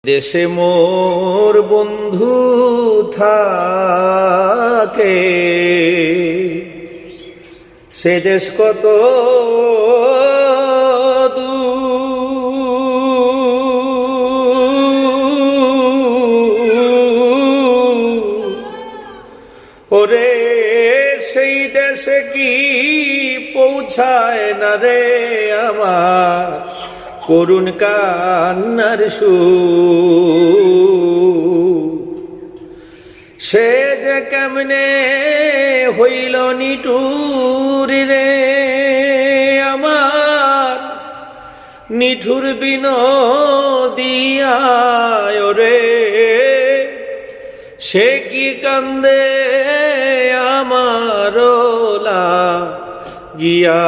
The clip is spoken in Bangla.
দেশে মোর বন্ধু থাকে, সে দেশ কত ওরে সেই দেশে কি পৌঁছায় না রে আমার করুণ কান্নার সুর। সে যে কেমনে হইল নিঠুর রে আমার নিঠুর বিনোদিয়ায় রে, সে কি কান্দে আমার গিয়া